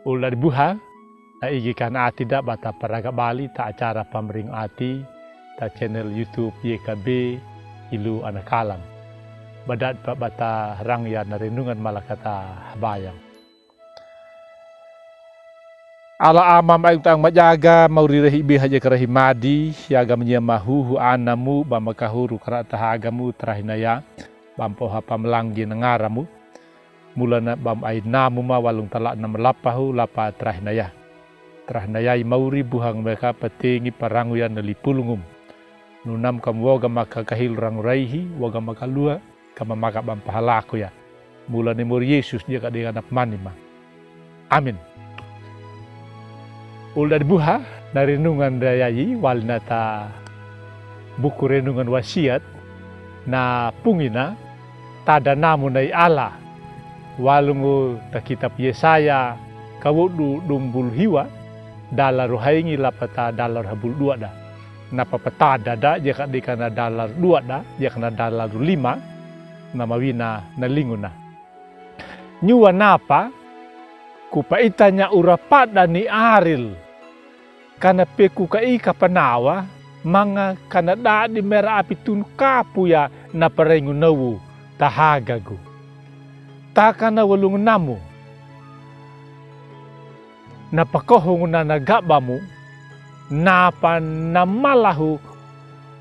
Ular buha na igikan ati da bata paraga Bali ta acara pamering ati ta channel YouTube YKB Ilu Anakalam. Badat pa bata rangya na renungan malakata bayang. Ala amam ay tang majaga maurirahi bihaja karahimadi yaga menya mahuhu anamu bamakahuru karatahagamu terahinaya bampoha pamlanggi nangaramu mulana bam ay namu ma walung talak na malapahu lapa terahinaya mauri buhang mereka petingi paranguyan nalipulungum nunam kam woga maka kahil ranguraihi woga makalua kama maka bampahalaku ya mulane mur Yesus dia kadang anak manima. Amin. Ular buha dari renungan dayayi walnata buku renungan wasiat na pungina tada namu nai ala walungu ta kitab Yesaya kawudu dumbul hiwa dalar ruhaingi lapata dalar habul dua da napa patada da jika dikana dalar dua da jika dalar lima namawina na linguna nyuwa napa kupaitanya urapada ni aril kana peku kai kapanawa mga kanada di mera api tun kapuya na parengu nawu tahagagu takana walung namu napakohong na nagabamu napa namalahu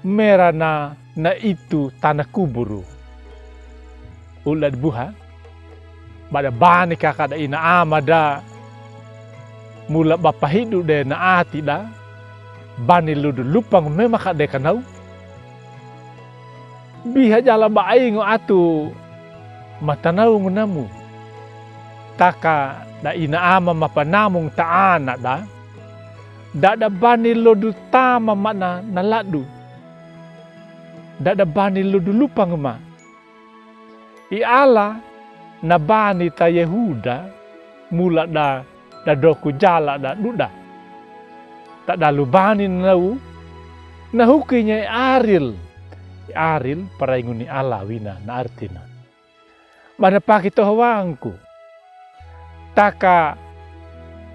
mera na itu tanah kuburu ulad buha bada bani kakada ina amada mula bapahidu de na ati da bani ludu lupang memaka de kanau biha jala baingo atu matanau ngunamu taka da ina ama mapanamung taana da bani ludu tama mana naladu da bani ludu lupang ma i ala na bani ta Yehuda mula da doku jala da duda tak dalu bani nau nahukinya aril parainguni ala wina na artina mana pakito hawangku taka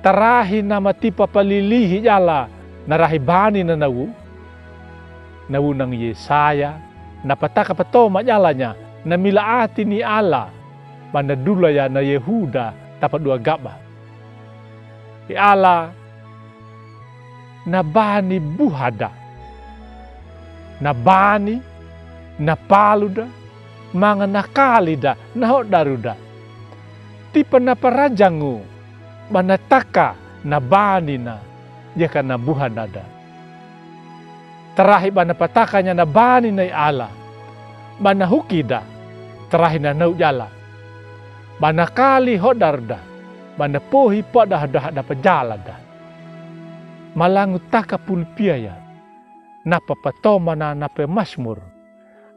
tarahi nama tipa palilihi jala narahi bani na nau nang Yesaya napataka patoma jalanya na milaati ni ala mana dulaya na Yehuda tapat dua gabah ala nabani buhada nabani napaluda mga nakalida nahodaruda tipa naparajangu manataka nabani na jaka nabuhadada terahi banapatakanya nabani na ala manahukida terahi na naujala manakali hodarda mana pohi pada dah pejala dah malangu taka pulpiaya napa patoma na napa masmur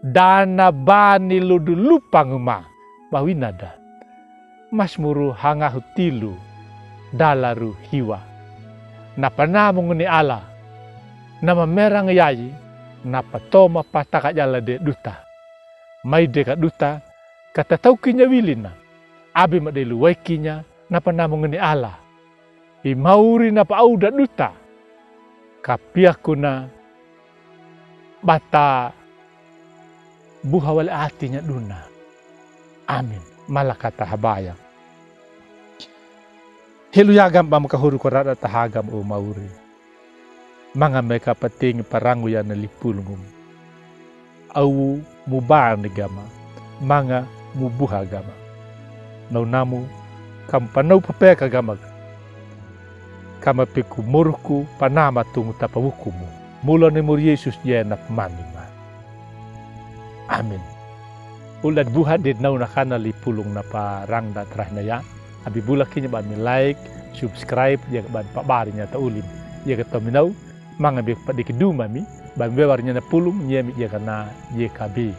dana bani ludu lupang ma bawinada masmuru hangahu tilu dalaru hiwa napa namung ni ala nama merang yayi napa toma pataka jala de duta mai deka duta kata taukinya wilina abi madelu waikinya napa namung ni ala imauri napa auda duta kapiakuna bata buhawal atinya duna amin malakata habaya hiluyagam pamkahuru korada tahagam o mauri mga meka pating parangu ya nalipulungum au mubar negama mga mubuhagama naunamu kampanau papeka gamag kama peku murku panama tung tapawukumu mula ni mur Yesus dia na manima amin ulad buha din nau nakana lipulung na parang da trahnaya abi bulakinya ban mi like subscribe ya ban pabarinya ta ulim ya kataminaw mga bi padikiduma mi ban bewarnya na pulung nyemi ya kana YKB